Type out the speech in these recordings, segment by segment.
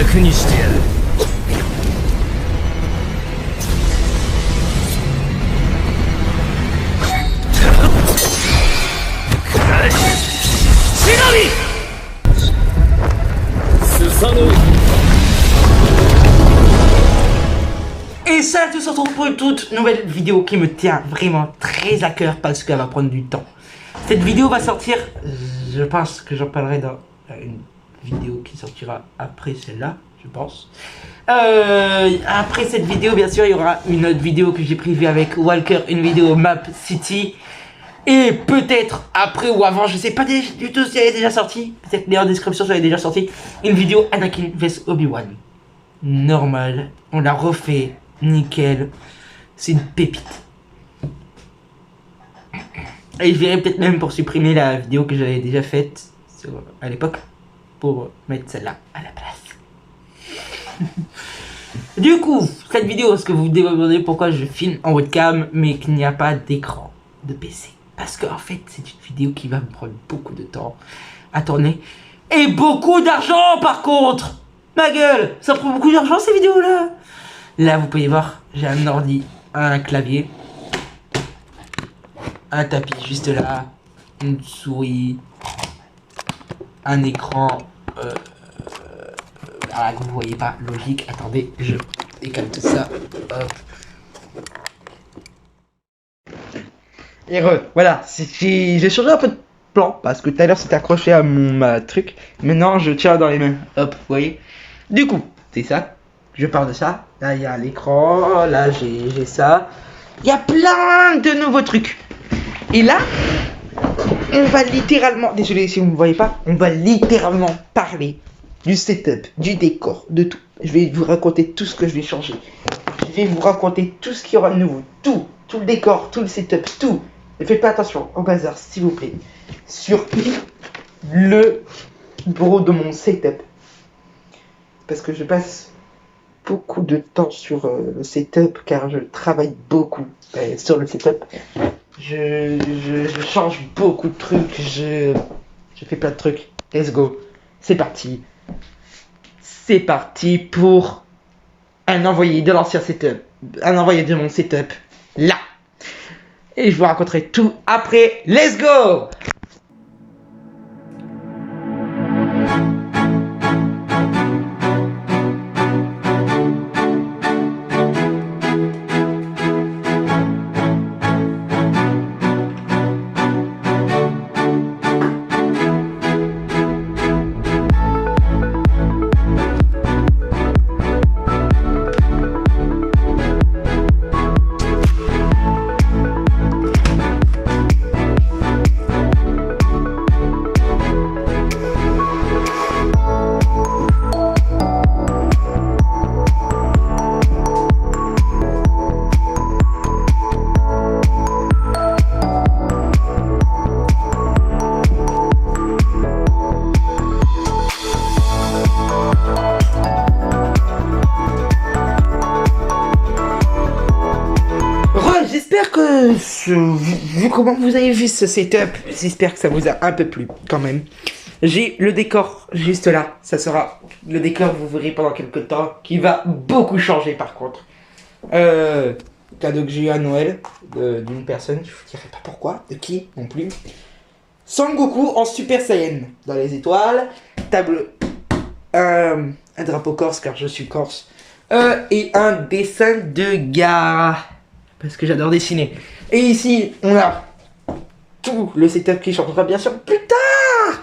楽にしてやる。Et ça, tout se retrouve pour une toute nouvelle vidéo qui me tient vraiment très à cœur parce qu'elle va prendre du temps. Cette vidéo va sortir, je pense que j'en parlerai dans une vidéo qui sortira après celle-là, je pense. Après cette vidéo, bien sûr, il y aura une autre vidéo que j'ai prévue avec Walker, une vidéo Map City. Et peut-être après ou avant, je sais pas du tout si elle est déjà sortie. Peut-être en description si elle est déjà sortie. Une vidéo Anakin vs Obi-Wan. Normal, on l'a refait, nickel. C'est une pépite. Et je verrai peut-être même pour supprimer la vidéo que j'avais déjà faite à l'époque. Pour mettre celle-là à la place. Du coup, cette vidéo, est-ce que vous vous demandez pourquoi je filme en webcam mais qu'il n'y a pas d'écran de PC? Parce qu'en fait, c'est une vidéo qui va me prendre beaucoup de temps à tourner. Et beaucoup d'argent par contre. Ma gueule, ça prend beaucoup d'argent ces vidéos-là. Là, vous pouvez voir, j'ai un ordi, un clavier, un tapis juste là, une souris, un écran. Ah, vous voyez pas, logique. Attendez, je décale tout ça. Hop. Et voilà, j'ai changé un peu de plan parce que tout à l'heure c'était accroché à mon truc. Maintenant je tiens dans les mains. Hop, vous voyez. Du coup, c'est ça. Je pars de ça. Là il y a l'écran. Là j'ai ça. Il y a plein de nouveaux trucs. Et là, on va littéralement. Désolé si vous ne me voyez pas. On va littéralement parler du setup, du décor, de tout. Je vais vous raconter tout ce que je vais changer. Je vais vous raconter tout ce qu'il y aura de nouveau. Tout le décor, tout le setup, tout. Ne faites pas attention au bazar, s'il vous plaît. Sur le bureau de mon setup. Parce que je passe beaucoup de temps sur le setup, car je travaille beaucoup sur le setup. Je change beaucoup de trucs, je fais plein de trucs. Let's go. C'est parti. C'est parti pour un envoyé de l'ancien setup. Un envoyé de mon setup. Là. Et je vous raconterai tout après. Let's go! J'espère que, vu comment vous avez vu ce setup, j'espère que ça vous a un peu plu quand même. J'ai le décor juste là, ça sera le décor, vous verrez pendant quelques temps, qui va beaucoup changer par contre. Cadeau que j'ai eu à Noël d'une personne, je vous dirai pas pourquoi, de qui non plus. Son Goku en Super Saiyan, dans les étoiles, un drapeau corse car je suis corse, et un dessin de Gaara. Parce que j'adore dessiner. Et ici, on a tout le setup qui changera bien sûr plus tard.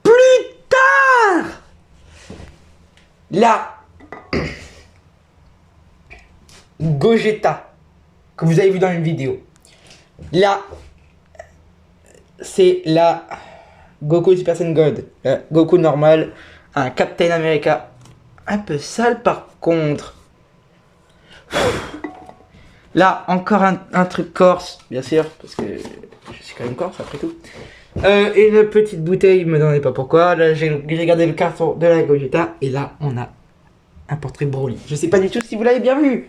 Plus tard. Là, Gogeta, que vous avez vu dans une vidéo. Là, c'est la Goku Super Saiyan God. Goku normal, un Captain America. Un peu sale par contre. Là, encore un truc corse, bien sûr, parce que je suis quand même corse après tout. Et une petite bouteille, me demandez pas pourquoi. Là, j'ai regardé le carton de la Gogeta, et là, on a un portrait Broly. Je sais pas du tout si vous l'avez bien vu.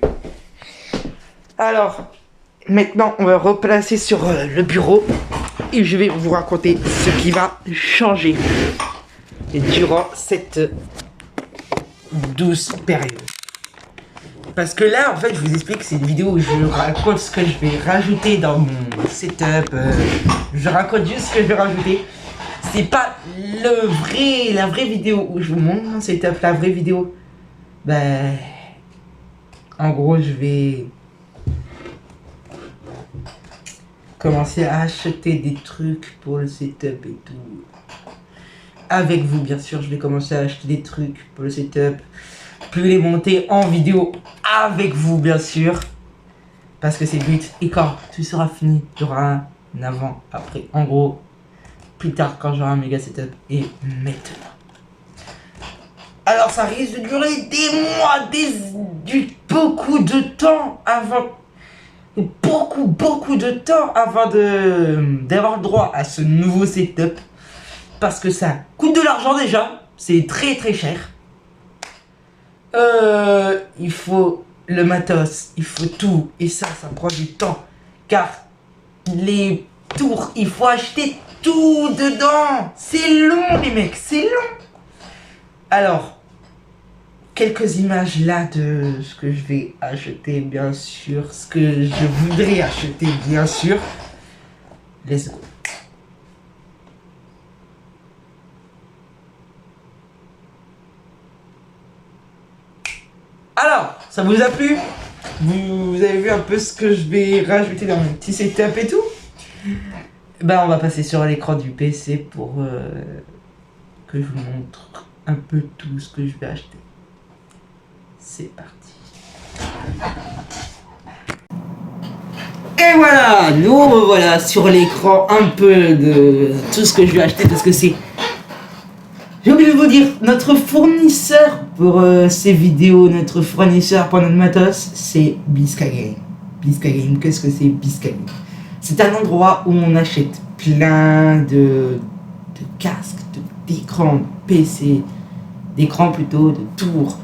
Alors, maintenant, on va replacer sur le bureau, et je vais vous raconter ce qui va changer durant cette douce période. Parce que là, en fait, je vous explique, c'est une vidéo où je raconte ce que je vais rajouter dans mon setup. Je raconte juste ce que je vais rajouter. C'est pas la vraie vidéo où je vous montre mon setup. La vraie vidéo, ben, en gros, je vais commencer à acheter des trucs pour le setup et tout. Avec vous, bien sûr, je vais commencer à acheter des trucs pour le setup. Puis les monter en vidéo avec vous, bien sûr. Parce que c'est le but. Et quand tout sera fini, il y aura un avant, après. En gros, plus tard, quand j'aurai un méga setup. Et maintenant. Alors, ça risque de durer des mois, beaucoup de temps avant. Beaucoup de temps avant d'avoir le droit à ce nouveau setup. Parce que ça coûte de l'argent déjà. C'est très très cher. Il faut le matos, il faut tout. Et ça prend du temps. Car les tours, il faut acheter tout dedans. C'est long, les mecs, c'est long. Alors, quelques images là de ce que je vais acheter, bien sûr. Ce que je voudrais acheter, bien sûr. Let's go. Alors, ça vous a plu? Vous avez vu un peu ce que je vais rajouter dans mon petit setup et tout? Ben, on va passer sur l'écran du PC pour que je vous montre un peu tout ce que je vais acheter. C'est parti. Et voilà, nous revoilà sur l'écran un peu de tout ce que je vais acheter parce que c'est... J'ai oublié de vous dire, notre fournisseur pour ces vidéos, notre fournisseur pour notre matos, c'est Biscagame. Biscagame, qu'est-ce que c'est Biscagame? C'est un endroit où on achète plein de casques, d'écrans PC, d'écrans plutôt, de tours,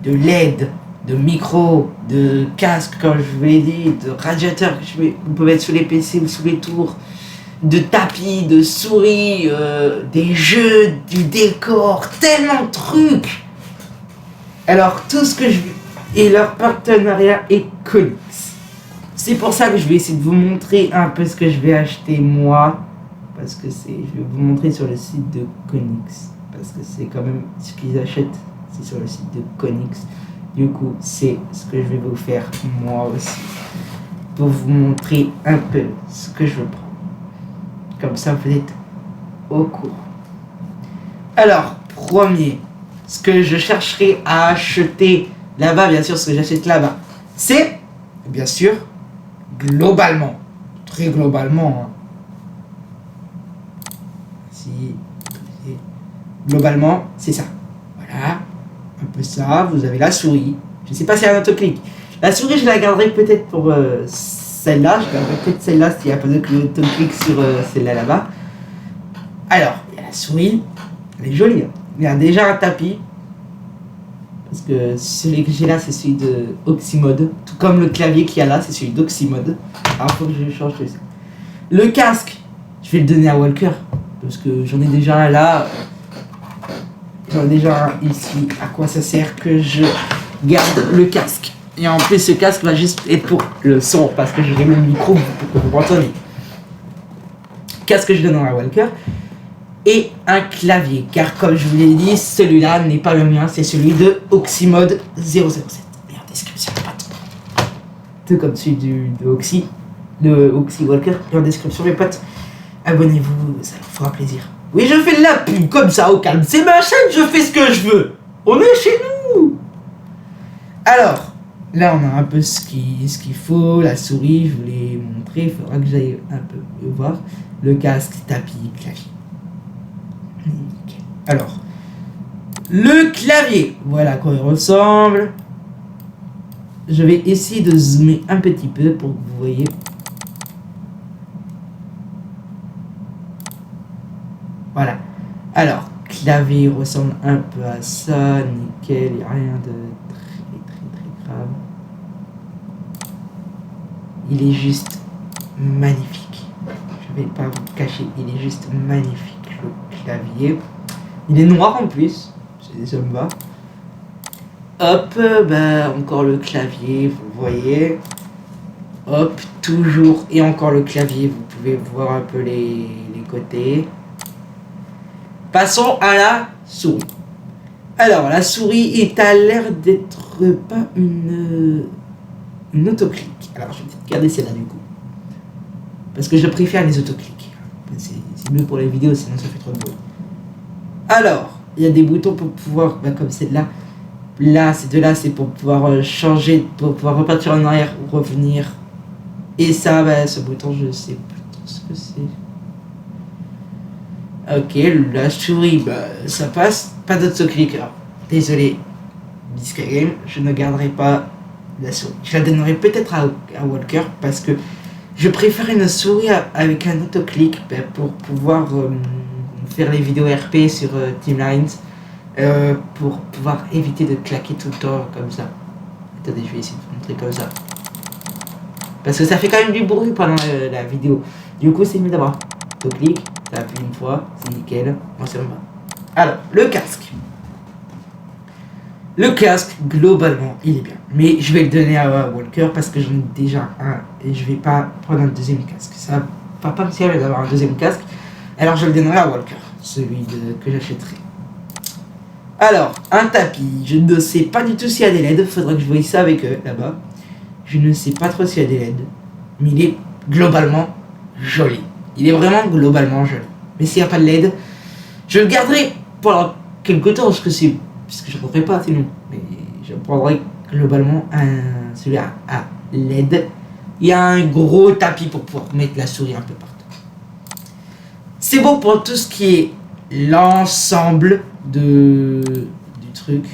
de LED, de micros, de casques, comme je vous l'ai dit, de radiateurs que on peut mettre sous les PC ou sous les tours, de tapis, de souris, des jeux, du décor, tellement de trucs. Alors tout ce que je... Et leur partenariat est Konix. C'est pour ça que je vais essayer de vous montrer un peu ce que je vais acheter moi. Parce que je vais vous montrer sur le site de Konix. Parce que c'est quand même ce qu'ils achètent, c'est sur le site de Konix. Du coup, c'est ce que je vais vous faire moi aussi. Pour vous montrer un peu ce que je veux prendre. Comme ça, vous êtes au courant. Alors, premier, ce que je chercherai à acheter là-bas, bien sûr, ce que j'achète là-bas, c'est, bien sûr, globalement, très globalement, hein. Globalement, c'est ça. Voilà, un peu ça. Vous avez la souris. Je sais pas si elle a un autoclic. La souris, je la garderai peut-être pour celle-là. Je garderai peut-être celle-là s'il n'y a pas d'autoclic sur celle-là là-bas. Alors, il y a la souris. Elle est jolie. Hein. Il y a déjà un tapis. Parce que celui que j'ai là, c'est celui de Oxymode. Tout comme le clavier qu'il y a là, c'est celui d'Oxymode. Alors, il faut que je change tout ça. Le casque, je vais le donner à Walker. Parce que j'en ai déjà un là. J'en ai déjà un ici. À quoi ça sert que je garde le casque? Et en plus, ce casque va juste être pour le son. Parce que je règle le micro pour que vous m'entendiez. Casque que je donne à Walker. Et un clavier. Car comme je vous l'ai dit, celui-là n'est pas le mien. C'est celui de Oxymode 007. Et en description, pas tout comme celui de Oxy. De Oxy Walker. Et en description, mes potes, abonnez-vous, ça leur fera plaisir. Oui, je fais de la pub comme ça au calme. C'est ma chaîne, je fais ce que je veux. On est chez nous. Alors, là on a un peu ce qu'il faut. La souris, je vous l'ai montré. Il faudra que j'aille un peu mieux voir. Le casque, tapis, clavier. Nickel. Alors, le clavier. Voilà à quoi il ressemble. Je vais essayer de zoomer un petit peu pour que vous voyez. Voilà. Alors, clavier ressemble un peu à ça. Nickel. Il n'y a rien de très grave. Il est juste magnifique. Je vais pas vous cacher. Il est juste magnifique, le clavier. Il est noir en plus. Ça me va. Hop, bah encore le clavier, vous voyez. Hop, toujours et encore le clavier, vous pouvez voir un peu les côtés. Passons à la souris. Alors, la souris est à l'air d'être pas une autoclic. Alors, je vais peut-être garder celle-là du coup. Parce que je préfère les autoclics. C'est mieux pour les vidéos, sinon ça fait trop de bruit. Alors, il y a des boutons pour pouvoir, bah, comme celle-là. Là, ces deux-là, c'est pour pouvoir changer, pour pouvoir repartir en arrière ou revenir. Et ça, bah, ce bouton, je sais plus trop ce que c'est. Ok, la souris, bah, ça passe. Pas d'autoclic. Désolé, Bisca Game, je ne garderai pas la souris. Je la donnerai peut-être à Walker parce que je préfère une souris avec un autoclic pour pouvoir faire les vidéos RP sur Team Lines. Pour pouvoir éviter de claquer tout le temps comme ça. Attendez, je vais essayer de vous montrer comme ça. Parce que ça fait quand même du bruit pendant la vidéo. Du coup, c'est mieux d'avoir autoclic. Ça appuie une fois, c'est nickel. Moi, c'est bon. Alors, le casque. Le casque, globalement, il est bien. Mais je vais le donner à Walker parce que j'en ai déjà un. Et je vais pas prendre un deuxième casque. Ça va pas me servir d'avoir un deuxième casque. Alors, je le donnerai à Walker. Celui que j'achèterai. Alors, un tapis. Je ne sais pas du tout s'il y a des LED. Faudrait que je voie ça avec eux, là-bas. Je ne sais pas trop s'il y a des LED. Mais il est globalement joli. Il est vraiment globalement joli. Mais s'il n'y a pas de LED, je le garderai pendant quelques temps. Parce que je ne prendrai pas sinon. Mais je prendrai globalement celui à LED. Il y a un gros tapis pour pouvoir mettre la souris un peu partout. C'est bon pour tout ce qui est l'ensemble du truc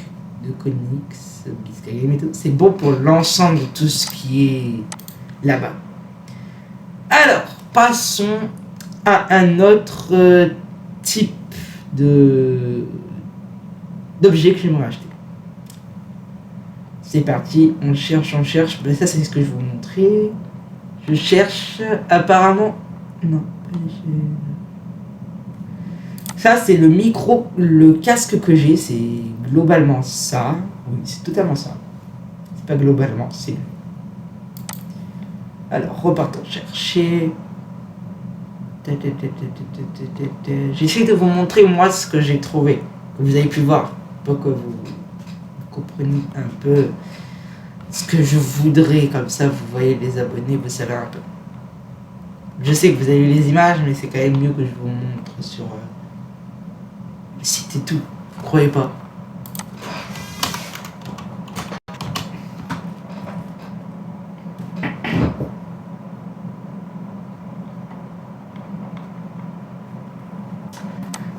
de Konix, Bisca Game et tout. C'est bon pour l'ensemble de tout ce qui est là-bas. Alors, passons à un autre type d'objet que j'aimerais acheter. C'est parti, on cherche. Ben, ça, c'est ce que je vais vous montrer. Je cherche apparemment... Non, ça, c'est le micro, le casque que j'ai, c'est globalement ça. Oui, c'est totalement ça. C'est pas globalement, c'est... Alors, repartons chercher. J'essaie de vous montrer, moi, ce que j'ai trouvé. Que vous avez pu voir. Pour que vous compreniez un peu ce que je voudrais. Comme ça, vous voyez les abonnés, vous savez un peu. Je sais que vous avez eu les images, mais c'est quand même mieux que je vous montre sur... C'était tout, vous croyez pas?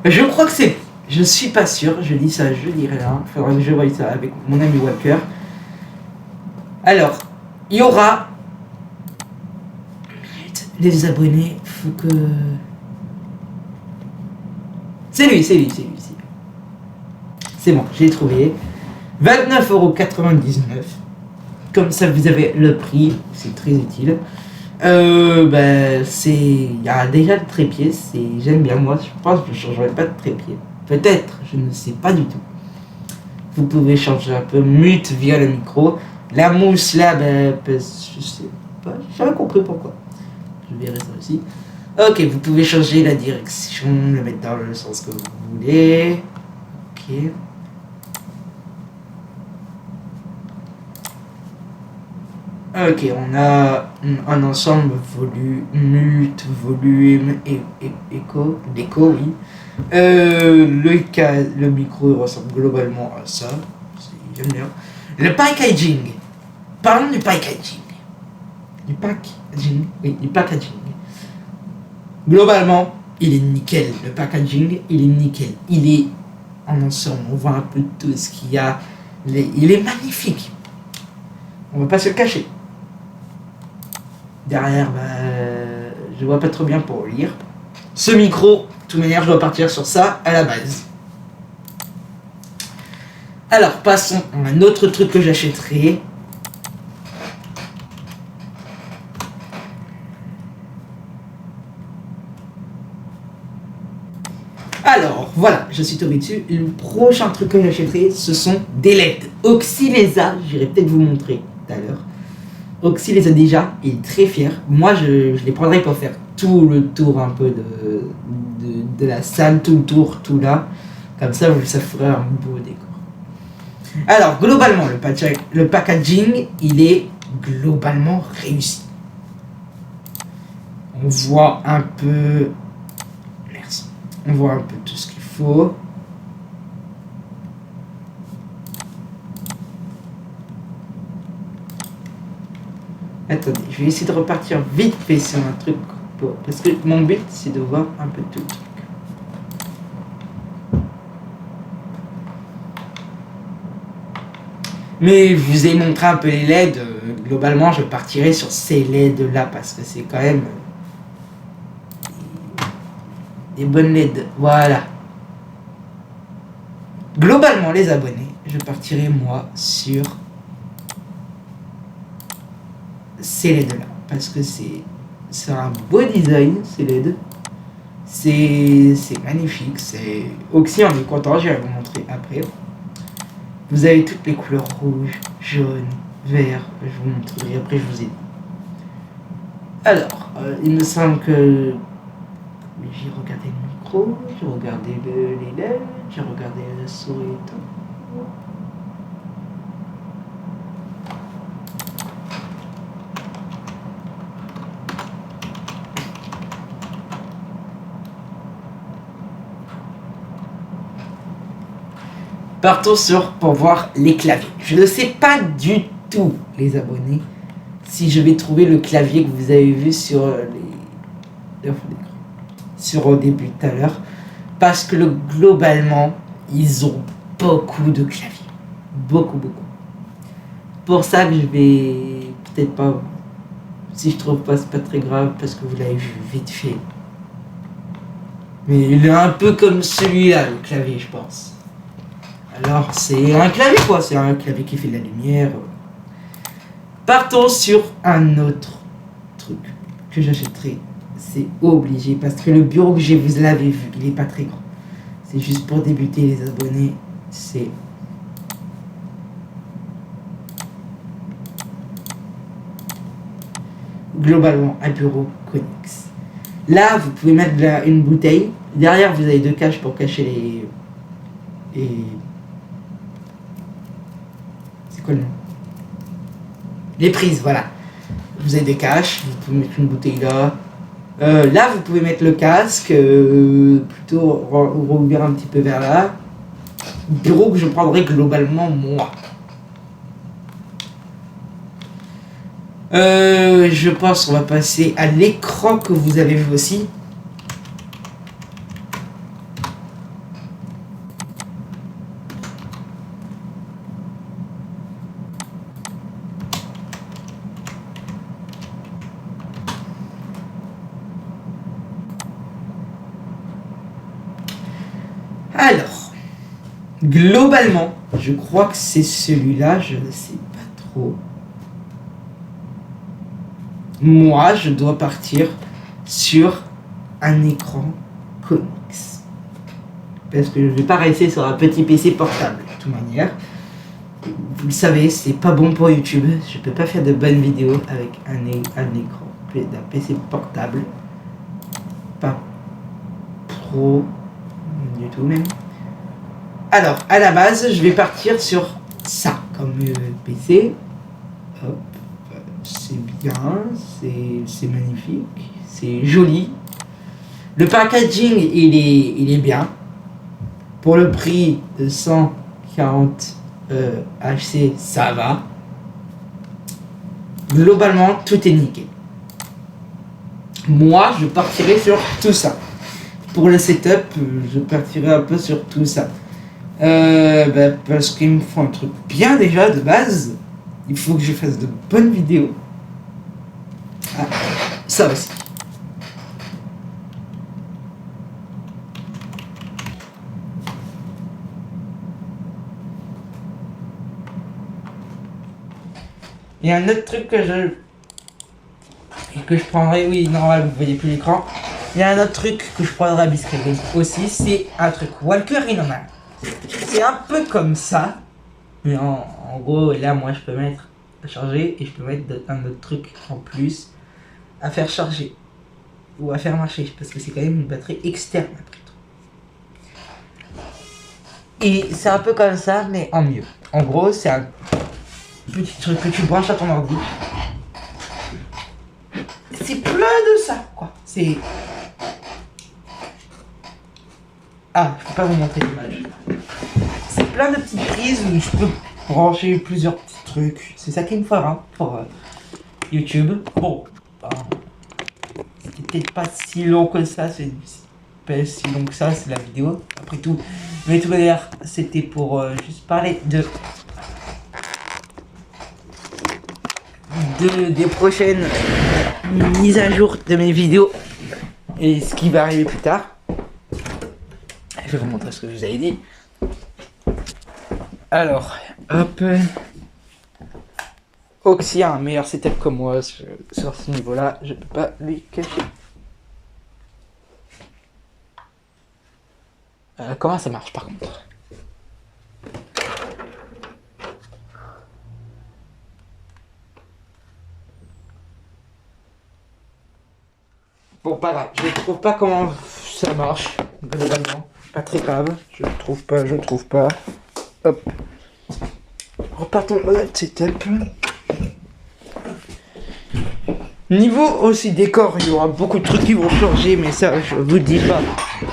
Je crois que c'est... Je suis pas sûr, je dis ça, je dis rien. Faudra que je voie ça avec mon ami Walker. Alors, il y aura... Les abonnés, faut que... C'est lui. C'est bon, j'ai trouvé. 29,99 €. Comme ça, vous avez le prix. C'est très utile. Il y a déjà le trépied. J'aime bien, moi. Je pense que je ne changerai pas de trépied. Peut-être, je ne sais pas du tout. Vous pouvez changer un peu. Mute via le micro. La mousse là, je sais pas. J'ai pas compris pourquoi. Je verrai ça aussi. Ok, vous pouvez changer la direction, le mettre dans le sens que vous voulez. Ok. Ok, on a un ensemble mute, volume, écho, oui. Le micro ressemble globalement à ça. J'aime bien. Le packaging. Parlons du packaging. Du packaging. Globalement, il est nickel. Le packaging, il est nickel. Il est en ensemble. On voit un peu tout ce qu'il y a. Il est magnifique. On va pas se le cacher. Derrière, je vois pas trop bien pour lire. Ce micro, de toute manière, je dois partir sur ça à la base. Alors, passons à un autre truc que j'achèterai. Alors, voilà, je suis tombé dessus. Le prochain truc que j'achèterai, ce sont des LED. Oxy les a, j'irai peut-être vous montrer tout à l'heure. Oxy les a déjà, il est très fier. Moi, je les prendrai pour faire tout le tour un peu de la salle, tout le tour, tout là. Comme ça, ça ferait un beau décor. Alors, globalement, le packaging, il est globalement réussi. On voit un peu... Merci. On voit un peu tout ce qu'il faut. Attendez, je vais essayer de repartir vite fait sur un truc. Parce que mon but, c'est de voir un peu tout le truc. Mais je vous ai montré un peu les LED. Globalement, je partirai sur ces LED là parce que c'est quand même des bonnes LED. Voilà. Globalement, les abonnés, je partirai moi sur ces LED là parce que c'est un beau design, ces LED. C'est magnifique. C'est Oxy, on est content. Je vais vous montrer après. Vous avez toutes les couleurs rouge, jaune, vert. Je vous montrerai après, je vous ai dit. Alors, il me semble que j'ai regardé le micro, j'ai regardé les LED, j'ai regardé la souris et tout. Partons pour voir les claviers. Je ne sais pas du tout, les abonnés, si je vais trouver le clavier que vous avez vu sur au début tout à l'heure. Parce que globalement, ils ont beaucoup de claviers. Beaucoup. Pour ça que je vais peut-être pas... Si je trouve pas, c'est pas très grave parce que vous l'avez vu vite fait. Mais il est un peu comme celui-là, le clavier, je pense. Alors, c'est un clavier quoi, c'est un clavier qui fait de la lumière. Partons sur un autre truc que j'achèterai. C'est obligé parce que le bureau que vous l'avez vu, il est pas très grand. C'est juste pour débuter les abonnés. C'est globalement un bureau Konix. Là, vous pouvez mettre une bouteille. Derrière, vous avez deux caches pour cacher les... C'est quoi le nom? Les prises, voilà. Vous avez des caches, vous pouvez mettre une bouteille là. Là, vous pouvez mettre le casque, plutôt rouvrir un petit peu vers là. Bureau que je prendrai globalement moi. Je pense qu'on va passer à l'écran que vous avez vu aussi. Alors, globalement, je crois que c'est celui-là, je ne sais pas trop. Moi, je dois partir sur un écran Konix. Parce que je ne vais pas rester sur un petit PC portable, de toute manière. Vous le savez, c'est pas bon pour YouTube. Je peux pas faire de bonnes vidéos avec un écran d'un PC portable. Pas pro du tout même. Alors, à la base, je vais partir sur ça comme PC. Hop. C'est bien, c'est magnifique, c'est joli. Le packaging, il est bien. Pour le prix de 140 HC, ça va. Globalement, tout est nickel. Moi, je partirai sur tout ça. Pour le setup, je partirai un peu sur tout ça. Parce qu'il me faut un truc bien déjà de base. Il faut que je fasse de bonnes vidéos. Ah, ça aussi. Il y a un autre truc que je prendrai, oui, normal, vous voyez plus l'écran. Il y a un autre truc que je prendrai à Biscuit aussi, c'est un truc Walker il en a. C'est un peu comme ça, mais en gros là moi je peux mettre à charger et je peux mettre un autre truc en plus à faire charger ou à faire marcher parce que c'est quand même une batterie externe après tout. Et c'est un peu comme ça mais en mieux. En gros c'est un petit truc que tu branches à ton ordi. C'est plein de ça quoi. C'est... Ah, je peux pas vous montrer l'image. C'est plein de petites prises où je peux brancher plusieurs petits trucs. C'est ça qu'il me faudra pour YouTube. Bon, c'était peut-être pas si long que ça, c'est pas si long que ça, c'est la vidéo. Après tout, mais tout d'ailleurs, c'était pour juste parler des prochaines mises à jour de mes vidéos et ce qui va arriver plus tard. Je vais vous montrer ce que je vous avais dit. Alors, hop. Oxy a un meilleur setup que moi sur ce niveau-là. Je peux pas lui cacher. Comment ça marche par contre? Bon, pas grave. Je trouve pas comment ça marche. Globalement. Pas très grave. Je trouve pas. Hop. Repartons au setup. Niveau aussi décor, il y aura beaucoup de trucs qui vont changer, mais ça je vous dis pas.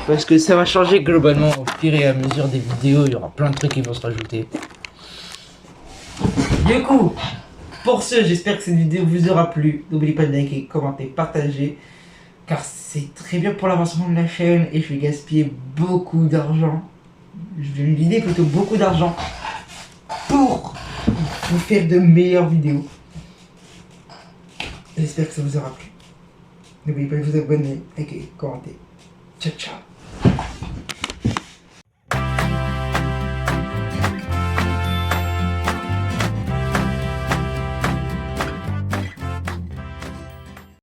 Parce que ça va changer globalement au fur et à mesure des vidéos, il y aura plein de trucs qui vont se rajouter. Du coup, pour ce, j'espère que cette vidéo vous aura plu. N'oubliez pas de liker, commenter, partager. Car c'est très bien pour l'avancement de la chaîne et je vais gaspiller beaucoup d'argent. Je vais me vider plutôt beaucoup d'argent pour vous faire de meilleures vidéos. J'espère que ça vous aura plu. N'oubliez pas de vous abonner, liker, commenter. Ciao ciao.